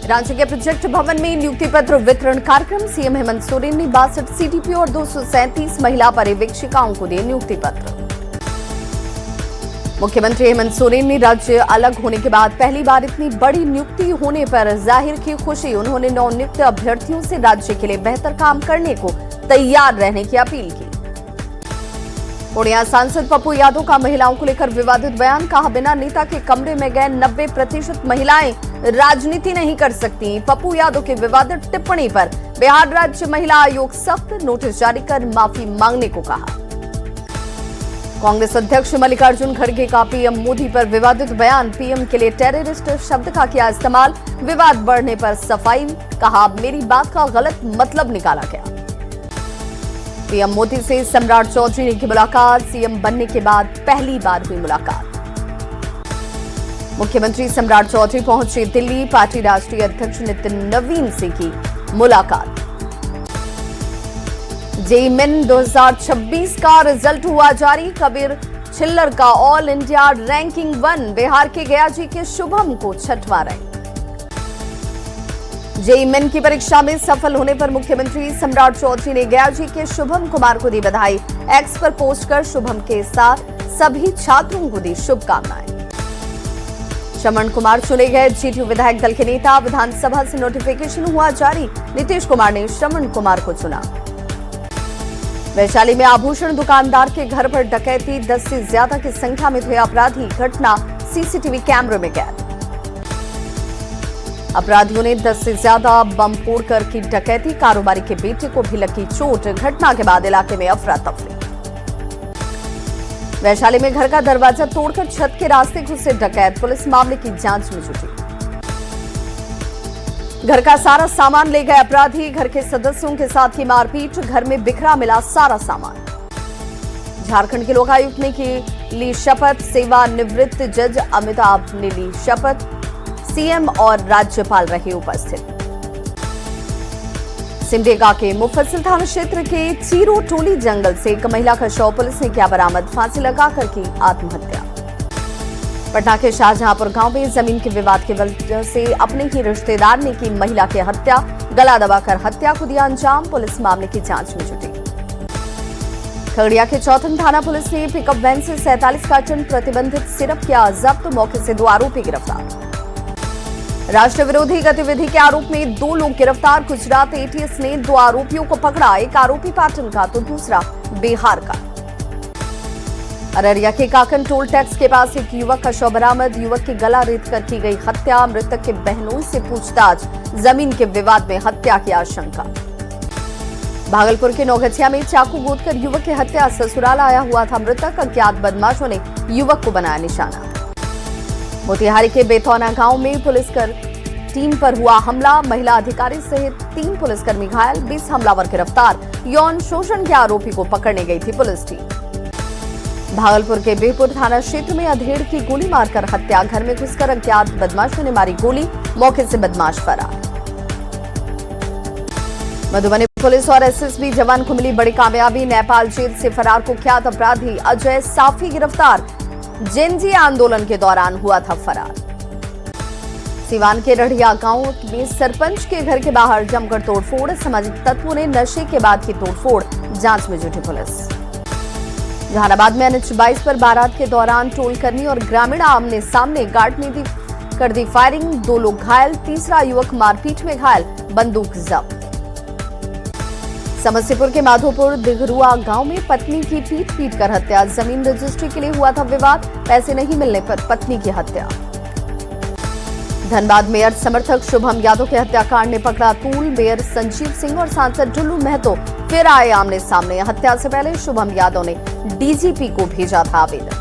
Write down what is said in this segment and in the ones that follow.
रांची के प्रोजेक्ट भवन में नियुक्ति पत्र वितरण कार्यक्रम। सीएम हेमंत सोरेन ने 62 सीडीपीओ और 237 महिला पर्यवेक्षिकाओं को दिए नियुक्ति पत्र। मुख्यमंत्री हेमंत सोरेन ने राज्य अलग होने के बाद पहली बार इतनी बड़ी नियुक्ति होने पर जाहिर की खुशी। उन्होंने नवनियुक्त अभ्यर्थियों से राज्य के लिए बेहतर काम करने को तैयार रहने की अपील की। पूर्णिया सांसद पप्पू यादव का महिलाओं को लेकर विवादित बयान। कहा, बिना नेता के कमरे में गए 90% महिलाएं राजनीति नहीं कर सकती। पप्पू यादव की विवादित टिप्पणी पर बिहार राज्य महिला आयोग सख्त नोटिस जारी कर माफी मांगने को कहा। कांग्रेस अध्यक्ष मल्लिकार्जुन खड़गे का पीएम मोदी पर विवादित बयान। पीएम के लिए टेररिस्ट शब्द का किया इस्तेमाल। विवाद बढ़ने पर सफाई। कहा, मेरी बात का गलत मतलब निकाला गया। पीएम मोदी से सम्राट चौधरी की मुलाकात। सीएम बनने के बाद पहली बार हुई मुलाकात। मुख्यमंत्री सम्राट चौधरी पहुंचे दिल्ली। पार्टी राष्ट्रीय अध्यक्ष नितिन नवीन से की मुलाकात। जेईई मेन 2026 का रिजल्ट हुआ जारी। कबीर छिल्लर का ऑल इंडिया रैंकिंग 1। बिहार के गयाजी के शुभम को 6वां रैंक। जेईई मेन की परीक्षा में सफल होने पर मुख्यमंत्री सम्राट चौधरी ने गयाजी के शुभम कुमार को दी बधाई। एक्स पर पोस्ट कर शुभम के साथ सभी छात्रों को दी शुभकामनाएं। श्रवण कुमार चुने गए जेडीयू विधायक दल के नेता। विधानसभा से नोटिफिकेशन हुआ जारी। नीतीश कुमार ने श्रवण कुमार को चुना। वैशाली में आभूषण दुकानदार के घर पर डकैती। 10 से ज्यादा की संख्या में थे अपराधी। घटना सीसीटीवी कैमरे में कैद। अपराधियों ने 10 से ज्यादा बम फोड़कर की डकैती। कारोबारी के बेटे को भी लगी चोट। घटना के बाद इलाके में अफरा तफरी। वैशाली में घर का दरवाजा तोड़कर छत के रास्ते घुसे डकैत। पुलिस मामले की जांच में जुटी। घर का सारा सामान ले गए अपराधी। घर के सदस्यों के साथ की मारपीट। घर में बिखरा मिला सारा सामान। झारखंड के लोकायुक्त ने की ली शपथ। सेवानिवृत्त जज अमिताभ ने ली शपथ। सीएम और राज्यपाल रहे उपस्थित। सिमडेगा के मुफस्सिल थाना क्षेत्र के चीरो टोली जंगल से एक महिला का शव पुलिस ने किया बरामद। फांसी लगाकर की आत्महत्या। पटना के शाहजहांपुर गांव में जमीन के विवाद की वजह से अपने ही रिश्तेदार ने की महिला की हत्या। गला दबाकर हत्या को दिया अंजाम। पुलिस मामले की जांच में जुटी। खगड़िया के चौथन थाना पुलिस ने पिकअप वैन से 47 कार्टन प्रतिबंधित सिरप किया जब्त। मौके से 2 आरोपी गिरफ्तार। राष्ट्र विरोधी गतिविधि के आरोप में 2 लोग गिरफ्तार। गुजरात एटीएस ने 2 आरोपियों को पकड़ा। एक आरोपी पाटन का तो दूसरा बिहार का। अररिया के काकन टोल टैक्स के पास एक युवक का शव बरामद। युवक की गला रेत कर की गई हत्या। मृतक के बहनों से पूछताछ। जमीन के विवाद में हत्या की आशंका। भागलपुर के नौगछिया में चाकू गोदकर युवक की हत्या। ससुराल आया हुआ था मृतक। अज्ञात बदमाशों ने युवक को बनाया निशाना। मोतिहारी के बेतौना गांव में पुलिसकर टीम पर हुआ हमला। महिला अधिकारी सहित 3 पुलिसकर्मी घायल। 20 हमलावर गिरफ्तार। यौन शोषण के आरोपी को पकड़ने गई थी पुलिस टीम। भागलपुर के बेहपुर थाना क्षेत्र में अधेड़ की गोली मारकर हत्या। घर में घुसकर अज्ञात बदमाशों ने मारी गोली। मौके से बदमाश फरार। मधुबनी पुलिस और एसएसबी जवान को मिली बड़ी कामयाबी। नेपाल जेल से फरार कुख्यात अपराधी अजय साफी गिरफ्तार। जेनजी आंदोलन के दौरान हुआ था फरार। सिवान के रढ़िया गांव में सरपंच के घर के बाहर जमकर तोड़फोड़। सामाजिक तत्वों ने नशे के बाद की तोड़फोड़। जांच में जुटी पुलिस। जहानाबाद में NH 22 पर बारात के दौरान टोलकर्मी और ग्रामीण आमने सामने। गार्ड ने कर दी फायरिंग। 2 लोग घायल। तीसरा युवक मारपीट में घायल। बंदूक जब्त। समस्तीपुर के माधोपुर दिघरुआ गांव में पत्नी की पीट कर हत्या। जमीन रजिस्ट्री के लिए हुआ था विवाद। पैसे नहीं मिलने पर पत्नी की हत्या। धनबाद मेयर समर्थक शुभम यादव के हत्याकांड ने पकड़ा तूल। मेयर संजीव सिंह और सांसद ढुल्लू महतो फिर आए आमने सामने। हत्या से पहले शुभम यादव ने डीजीपी को भेजा था आवेदन।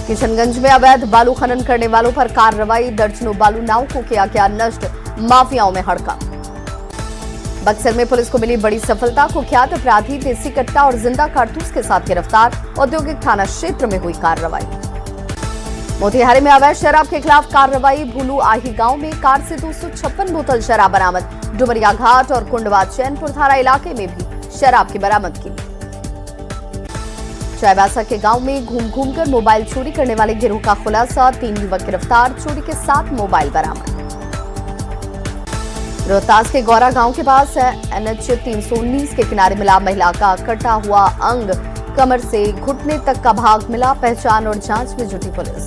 किशनगंज में अवैध बालू खनन करने वालों पर कार्रवाई। दर्जनों बालू नाव को किया गया नष्ट। माफियाओं में हड़कंप। बक्सर में पुलिस को मिली बड़ी सफलता। कुख्यात अपराधी देसी कट्टा और जिंदा कारतूस के साथ गिरफ्तार। औद्योगिक थाना क्षेत्र में हुई कार्रवाई। मोतिहारी में अवैध शराब के खिलाफ कार्रवाई। भूलू आही गांव में कार से 256 बोतल शराब बरामद। डुमरिया घाट और कुंडवा चैनपुर थाना इलाके में भी शराब की बरामद की। चाईबासा के गांव में घूम कर मोबाइल चोरी करने वाले गिरोह का खुलासा। 3 युवक गिरफ्तार। चोरी के 7 मोबाइल बरामद। रोहतास के गौरा गांव के पास NH 319 के किनारे मिला महिला का कटा हुआ अंग, कमर से घुटने तक का भाग मिला, पहचान और जांच में जुटी पुलिस।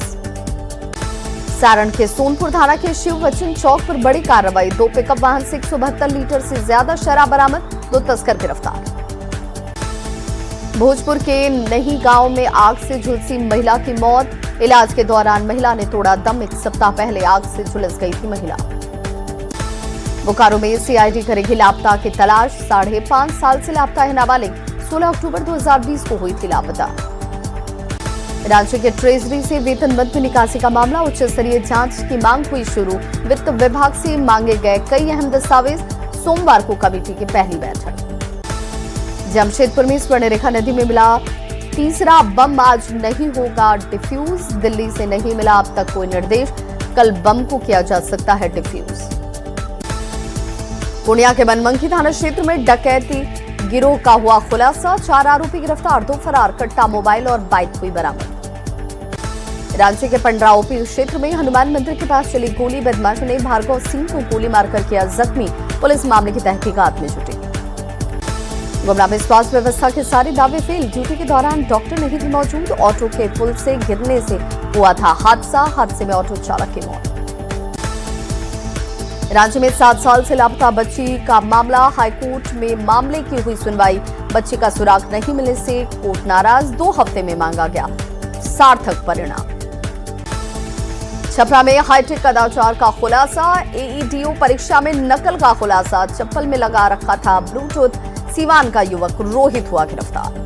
सारण के सोनपुर थाना के शिव बच्चन चौक पर बड़ी कार्रवाई, 2 पिकअप वाहन से 172 लीटर से ज्यादा शराब बरामद, 2 तस्कर गिरफ्तार। भोजपुर के नही गांव में आग से झुलसी महिला की मौत, इलाज के दौरान महिला ने तोड़ा दम, 1 सप्ताह पहले आग से झुलस गई थी महिला। बोकारो में CID करेगी लापता की तलाश, 5.5 साल से लापता है नाबालिग, 16 अक्टूबर 2020 को हुई थी लापता। राज्य के ट्रेजरी से वेतन मद में निकासी का मामला, उच्च स्तरीय जांच की मांग हुई शुरू, वित्त विभाग से मांगे गए कई अहम दस्तावेज, सोमवार को कमेटी की पहली बैठक। जमशेदपुर में स्वर्णरेखा नदी में मिला तीसरा बम, आज नहीं होगा डिफ्यूज, दिल्ली से नहीं मिला अब तक कोई निर्देश, कल बम को किया जा सकता है डिफ्यूज। पूर्णिया के बनमंखी थाना क्षेत्र में डकैती गिरोह का हुआ खुलासा, 4 आरोपी गिरफ्तार, 2 फरार, कट्टा, मोबाइल और बाइक हुई बरामद। रांची के पंडरा ओपी क्षेत्र में हनुमान मंदिर के पास चली गोली, बदमाशों ने भार्गव सिंह को गोली मारकर किया जख्मी, पुलिस मामले की तहकीकात में जुटी। गुमला में स्वास्थ्य व्यवस्था के सारे दावे फेल, ड्यूटी के दौरान डॉक्टर नहीं थे मौजूद, ऑटो के पुल से गिरने से हुआ था हादसे में ऑटो चालक की मौत। राज्य में 7 साल से लापता बच्ची का मामला, हाईकोर्ट में मामले की हुई सुनवाई, बच्ची का सुराग नहीं मिलने से कोर्ट नाराज, 2 हफ्ते में मांगा गया सार्थक परिणाम। छपरा में हाईटेक कदाचार का खुलासा, AEDO परीक्षा में नकल का खुलासा, चप्पल में लगा रखा था ब्लूटूथ, सीवान का युवक रोहित हुआ गिरफ्तार।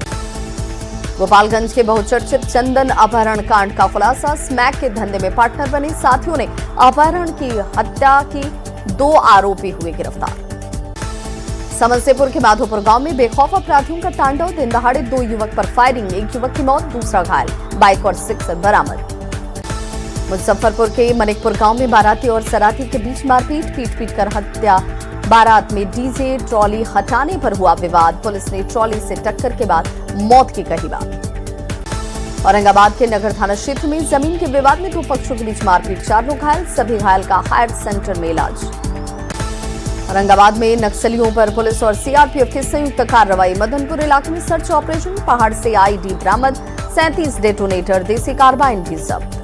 गोपालगंज के बहुचर्चित चंदन अपहरण कांड का खुलासा, स्मैक के धंधे में पार्टनर बने साथियों ने अपहरण की हत्या की, 2 आरोपी हुए गिरफ्तार। समस्तीपुर के माधोपुर गांव में बेखौफ अपराधियों का तांडव, दिन दहाड़े 2 युवक पर फायरिंग, 1 युवक की मौत, दूसरा घायल, बाइक और सिक्सर बरामद। मुजफ्फरपुर के मनिकपुर गांव में बाराती और सराती के बीच मारपीट, पीट कर हत्या, बारात में डीजे ट्रॉली हटाने पर हुआ विवाद, पुलिस ने ट्रॉली से टक्कर के बाद मौत की कही बात। औरंगाबाद के नगर थाना क्षेत्र में जमीन के विवाद में 2 पक्षों के बीच मारपीट, 4 लोग घायल, सभी घायल का हायर सेंटर में इलाज। औरंगाबाद में नक्सलियों पर पुलिस और CRPF की संयुक्त कार्रवाई, मदनपुर इलाके में सर्च ऑपरेशन, पहाड़ से ID बरामद, 37 डेटोनेटर, देसी कार्बाइन भी जब्त।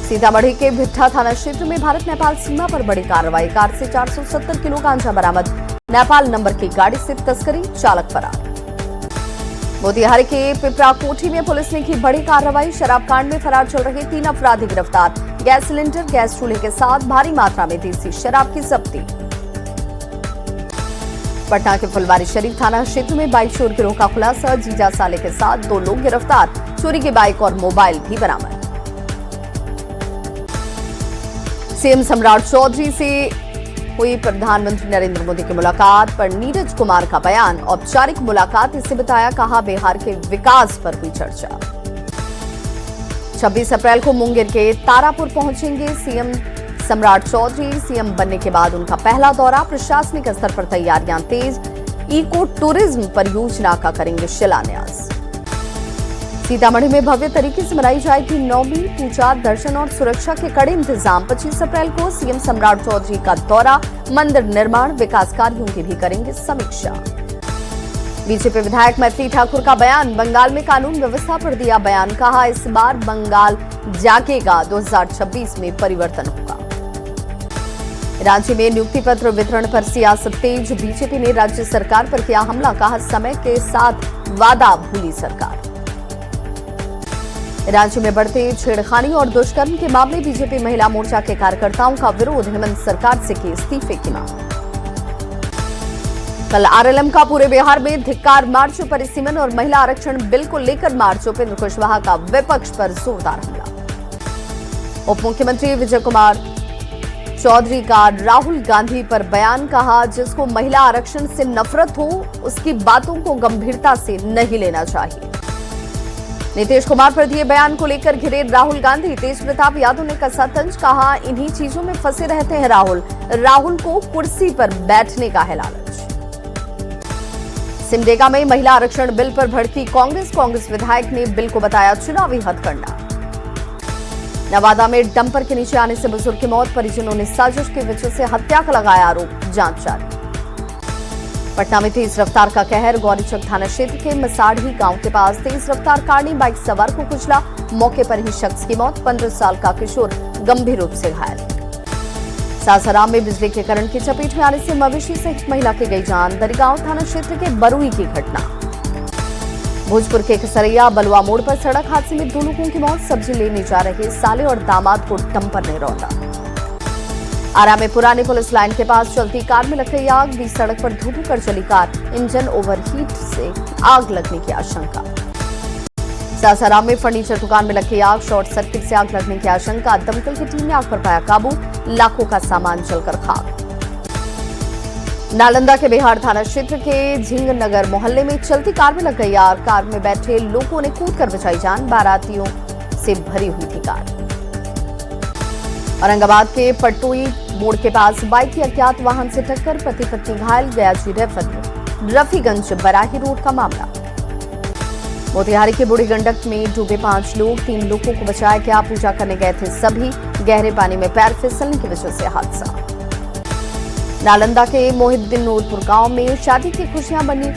सीतामढ़ी के भिट्ठा थाना क्षेत्र में भारत नेपाल सीमा पर बड़ी कार्रवाई, कार से 470 किलो गांजा बरामद, नेपाल नंबर की गाड़ी से तस्करी, चालक फरार। मोतिहारी के पिपरा कोठी में पुलिस ने की बड़ी कार्रवाई, शराब कांड में फरार चल रहे 3 अपराधी गिरफ्तार, गैस सिलेंडर, गैस चूल्हे के साथ भारी मात्रा में देसी शराब की जब्ती। पटना के फुलवारी शरीफ थाना क्षेत्र में बाइक चोर गिरोह का खुलासा, जीजा साले के साथ 2 लोग गिरफ्तार, चोरी की बाइक और मोबाइल भी बरामद। सीएम सम्राट चौधरी से हुई प्रधानमंत्री नरेंद्र मोदी की मुलाकात पर नीरज कुमार का बयान, औपचारिक मुलाकात इसे बताया, कहा बिहार के विकास पर हुई चर्चा। 26 अप्रैल को मुंगेर के तारापुर पहुंचेंगे सीएम सम्राट चौधरी, सीएम बनने के बाद उनका पहला दौरा, प्रशासनिक स्तर पर तैयारियां तेज, इको टूरिज्म परियोजना का करेंगे शिलान्यास। सीतामढ़ी में भव्य तरीके से मनाई जाएगी नवमी, पूजा, दर्शन और सुरक्षा के कड़े इंतजाम। 25 अप्रैल को सीएम सम्राट चौधरी का दौरा, मंदिर निर्माण, विकास कार्यों की भी करेंगे समीक्षा। बीजेपी विधायक मैथिली ठाकुर का बयान, बंगाल में कानून व्यवस्था पर दिया बयान, कहा इस बार बंगाल जागेगा, 2026 में परिवर्तन होगा। राज्य में नियुक्ति पत्र वितरण पर सियासत तेज, बीजेपी ने राज्य सरकार पर किया हमला, कहा समय के साथ वादा भूली सरकार। राज्य में बढ़ते छेड़खानी और दुष्कर्म के मामले, बीजेपी महिला मोर्चा के कार्यकर्ताओं का विरोध, हेमंत सरकार से की इस्तीफे की मांग। कल RLM का पूरे बिहार में धिक्कार मार्च, परिसीमन और महिला आरक्षण बिल को लेकर मार्च, उपेंद्र कुशवाहा का विपक्ष पर जोरदार हमला। उप मुख्यमंत्री विजय कुमार चौधरी का राहुल गांधी पर बयान, कहा जिसको महिला आरक्षण से नफरत हो उसकी बातों को गंभीरता से नहीं लेना चाहिए। नीतीश कुमार पर दिए बयान को लेकर घिरे राहुल गांधी, तेज प्रताप यादव ने कसा तंज, कहा इन्हीं चीजों में फंसे रहते हैं राहुल को कुर्सी पर बैठने का है लालच। सिमडेगा में महिला आरक्षण बिल पर भड़की कांग्रेस विधायक ने बिल को बताया चुनावी हथकंडा। नवादा में डंपर के नीचे आने से बुजुर्ग की मौत, परिजनों ने साजिश की वजह से हत्या का लगाया आरोप, जांच जारी। पटना में तेज रफ्तार का कहर, गौरीचक थाना क्षेत्र के मसाढ़ी गांव के पास तेज रफ्तार कार ने बाइक सवार को कुचला, मौके पर ही शख्स की मौत, 15 साल का किशोर गंभीर रूप से घायल। सासाराम में बिजली के करंट की चपेट में आने से मवेशी सहित महिला की गई जान, दरिगांव थाना क्षेत्र के बरुई की घटना। भोजपुर के खसरैया बलुआ मोड़ पर सड़क हादसे में 2 लोगों की मौत, सब्जी लेने जा रहे साले और दामाद को डंपर ने रौंदा। आरा में पुराने पुलिस लाइन के पास चलती कार में लग गई आग, बीच सड़क पर धू-धू कर चली कार, इंजन ओवरहीट से आग लगने की आशंका। सासाराम में फर्नीचर दुकान में लगी आग, शॉर्ट सर्किट से आग लगने की आशंका, दमकल की टीम ने आग पर पाया काबू, लाखों का सामान जलकर खाक। नालंदा के बिहार थाना क्षेत्र के झिंगनगर मोहल्ले में चलती कार में लग गई आग, कार में बैठे लोगों ने कूदकर बचाई जान, बारातियों से भरी हुई थी कार। औरंगाबाद के पटोई मोड़ के पास बाइक की अज्ञात वाहन से टक्कर, पति पत्नी घायल, गया जी रफीगंज बराही रोड का मामला। मोतिहारी के बूढ़ी गंडक में डूबे 5 लोग, 3 लोगों को बचाया गया, पूजा करने गए थे सभी, गहरे पानी में पैर फिसलने की वजह से हादसा। नालंदा के मोहिद्दीन नूरपुर गांव में शादी की खुशियां बनी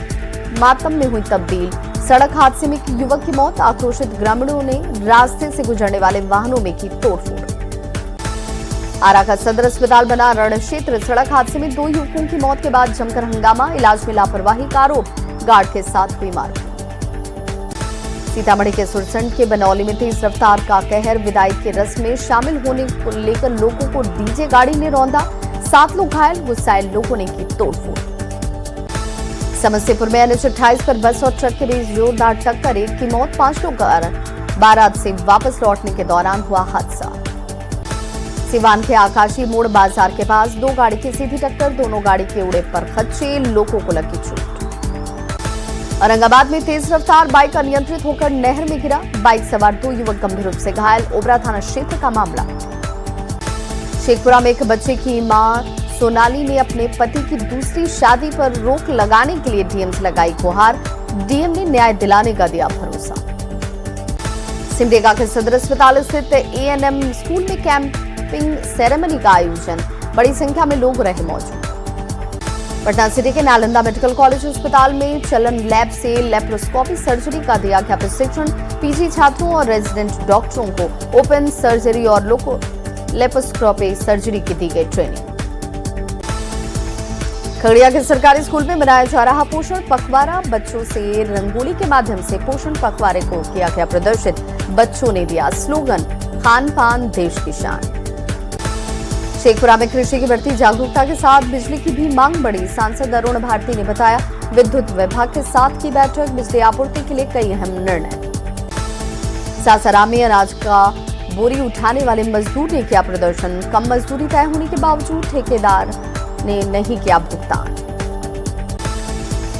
मातम में हुई तब्दील, सड़क हादसे में एक युवक की मौत, आक्रोशित ग्रामीणों ने रास्ते से गुजरने वाले वाहनों में की तोड़फोड़। आरा का सदर अस्पताल बना रण क्षेत्र, सड़क हादसे में 2 युवकों की मौत के बाद जमकर हंगामा, इलाज में लापरवाही का आरोप, गार्ड के साथ हुई मारपीट। सीतामढ़ी के सुरसंड के बनौली में तेज रफ्तार का कहर, विदाई के रस्म में शामिल होने को लेकर लोगों को डीजे गाड़ी ने रौंदा, 7 लोग घायल, गुस्साए लोगों ने की तोड़फोड़। समस्तीपुर में NH 28 पर बस और ट्रक के बीच जोरदार टक्कर, 1 की मौत, 5 लोग बारात से वापस लौटने के दौरान हुआ हादसा। सिवान के आकाशी मोड़ बाजार के पास 2 गाड़ी की सीधी टक्कर, दोनों गाड़ी के उड़े पर खच्चे, लोगों को लगी चोट। औरंगाबाद में तेज रफ्तार बाइक अनियंत्रित होकर नहर में गिरा, बाइक सवार 2 युवक गंभीर रूप से घायल, ओबरा थाना क्षेत्र का मामला। शेखपुरा में एक बच्चे की मां सोनाली ने अपने पति की दूसरी शादी पर रोक लगाने के लिए डीएम से लगाई गुहार, डीएम ने न्याय दिलाने का दिया भरोसा। सिमडेगा के सदर अस्पताल स्थित ANM स्कूल में कैंपिंग सेरेमनी का आयोजन, बड़ी संख्या में लोग रहे मौजूद। पटना सिटी के नालंदा मेडिकल कॉलेज अस्पताल में चलन लैब से लेप्रोस्कोपी सर्जरी का दिया गया प्रशिक्षण, पीजी छात्रों और रेजिडेंट डॉक्टरों को ओपन सर्जरी और लेप्रोस्कोपी सर्जरी की दी गई ट्रेनिंग। खगड़िया के सरकारी स्कूल में मनाया जा रहा पोषण पखवाड़ा, बच्चों से रंगोली के माध्यम से पोषण पखवाड़े को किया गया प्रदर्शित, बच्चों ने दिया स्लोगन, खान पान देश की शान। शेखपुरा में कृषि की बढ़ती जागरूकता के साथ बिजली की भी मांग बढ़ी, सांसद अरुण भारती ने बताया, विद्युत विभाग के साथ की बैठक, बिजली आपूर्ति के लिए कई अहम निर्णय। सासाराम में अनाज का बोरी उठाने वाले मजदूर ने किया प्रदर्शन, कम मजदूरी तय होने के बावजूद ठेकेदार ने नहीं किया भुगतान।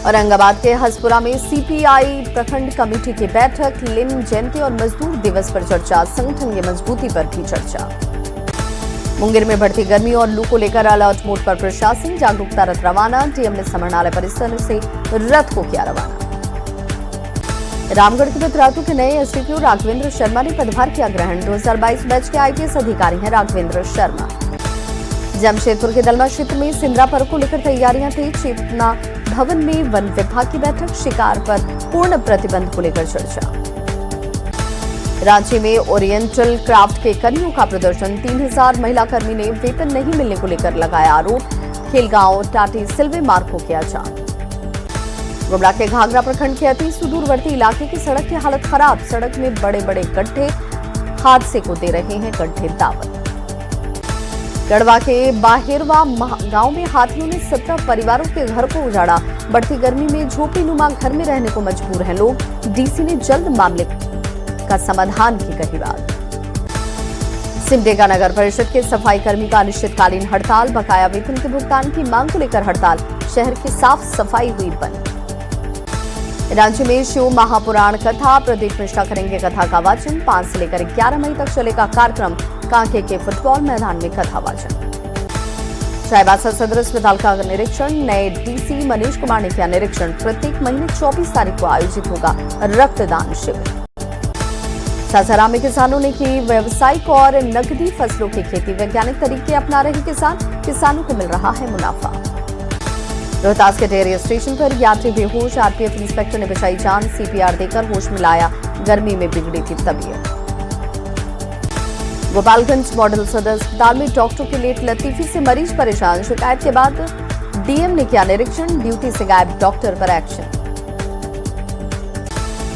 औरंगाबाद के हसपुरा में CPI प्रखंड कमेटी की बैठक, लेनिन जयंती और मजदूर दिवस पर चर्चा, संगठन की मजबूती पर भी चर्चा। मुंगेर में बढ़ती गर्मी और लू को लेकर अलर्ट मोड पर प्रशासन, जागरूकता रथ रवाना, डीएम ने समरनालय परिसर से रथ को किया रवाना। रामगढ़ के पितरातू के नए SDPO राघवेंद्र शर्मा ने पदभार किया ग्रहण, 2022 बैच के IPS अधिकारी हैं राघवेंद्र शर्मा। जमशेदपुर के दलमा क्षेत्र में सिंदरा पर्व को लेकर तैयारियां तेज, चेतना भवन में वन विभाग की बैठक, शिकार पर पूर्ण प्रतिबंध को लेकर चर्चा। रांची में ओरिएंटल क्राफ्ट के कर्मियों का प्रदर्शन, 3000 महिला कर्मी ने वेतन नहीं मिलने को लेकर लगाया आरोप, खेलगांव टाटी सिल्वे मार्ग को किया जाम। गुमला के घाघरा प्रखंड के अति सुदूरवर्ती इलाके की सड़क की हालत खराब, सड़क में बड़े बड़े गड्ढे, हादसे को दे रहे हैं गड्ढे दावत। गढ़वा के बाहेरवा गांव में हाथियों ने 17 परिवारों के घर को उजाड़ा, बढ़ती गर्मी में झोपड़ीनुमा घर में रहने को मजबूर हैं लोग, डीसी ने जल्द मामले का समाधान की कही बात। सिमडेगा नगर परिषद के सफाई कर्मी का अनिश्चितकालीन हड़ताल, बकाया वेतन के भुगतान की मांग को लेकर हड़ताल, शहर की साफ सफाई हुई बंद। रांची में शिव महापुराण कथा, प्रदीप मिश्रा करेंगे कथा का वाचन, 5 से लेकर 11 मई तक चलेगा कार्यक्रम, कांके के फुटबॉल मैदान में कथा वाचन। चाईबासा सदर अस्पताल का निरीक्षण, नए डीसी मनीष कुमार ने किया निरीक्षण, प्रत्येक महीने 24 तारीख को आयोजित होगा रक्तदान शिविर। सासाराम में किसानों ने की व्यावसायिक और नकदी फसलों की खेती। वैज्ञानिक तरीके अपना रहे किसानों को मिल रहा है मुनाफा। रोहतास के डेयरी स्टेशन पर यात्री बेहोश, आरपीएफ इंस्पेक्टर ने बचाई जान, सीपीआर देकर होश में लाया। गर्मी में बिगड़ी थी तबीयत। गोपालगंज मॉडल सदर अस्पताल में डॉक्टर की लेट लतीफी से मरीज परेशान। शिकायत के बाद डीएम ने किया निरीक्षण, ड्यूटी से गायब डॉक्टर पर एक्शन।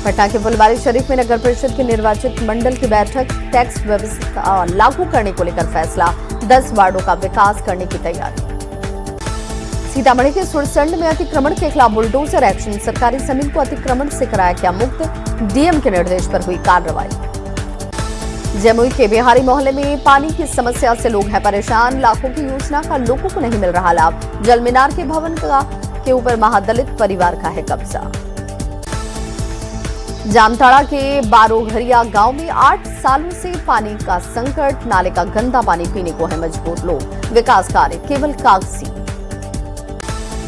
पटना के फुलवारी शरीफ में नगर परिषद के निर्वाचित मंडल की बैठक, टैक्स व्यवस्था लागू करने को लेकर फैसला, 10 वार्डों का विकास करने की तैयारी। सीतामढ़ी के सुरसंड में अतिक्रमण के खिलाफ बुलडोजर एक्शन, सरकारी जमीन को अतिक्रमण से कराया गया मुक्त, डीएम के निर्देश पर हुई कार्रवाई। जमुई के बिहारी मोहल्ले में पानी की समस्या से लोग हैं परेशान, लाखों की योजना का लोगों को नहीं मिल रहा लाभ। जलमीनार के भवन के ऊपर महादलित परिवार का है कब्जा। जामताड़ा के बारोघरिया गांव में 8 सालों से पानी का संकट, नाले का गंदा पानी पीने को है मजबूर लोग, विकास कार्य केवल कागजी।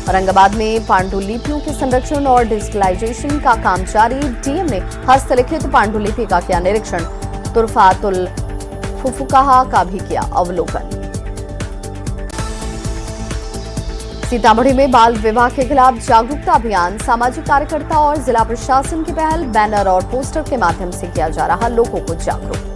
औरंगाबाद में पांडुलिपियों के संरक्षण और डिजिटलाइजेशन का काम जारी, डीएम ने हस्तलिखित पांडुलिपि का किया निरीक्षण, तुरफातुल फुफुकाहा का भी किया अवलोकन। सीतामढ़ी में बाल विवाह के खिलाफ जागरूकता अभियान, सामाजिक कार्यकर्ता और जिला प्रशासन की पहल, बैनर और पोस्टर के माध्यम से किया जा रहा लोगों को जागरूक।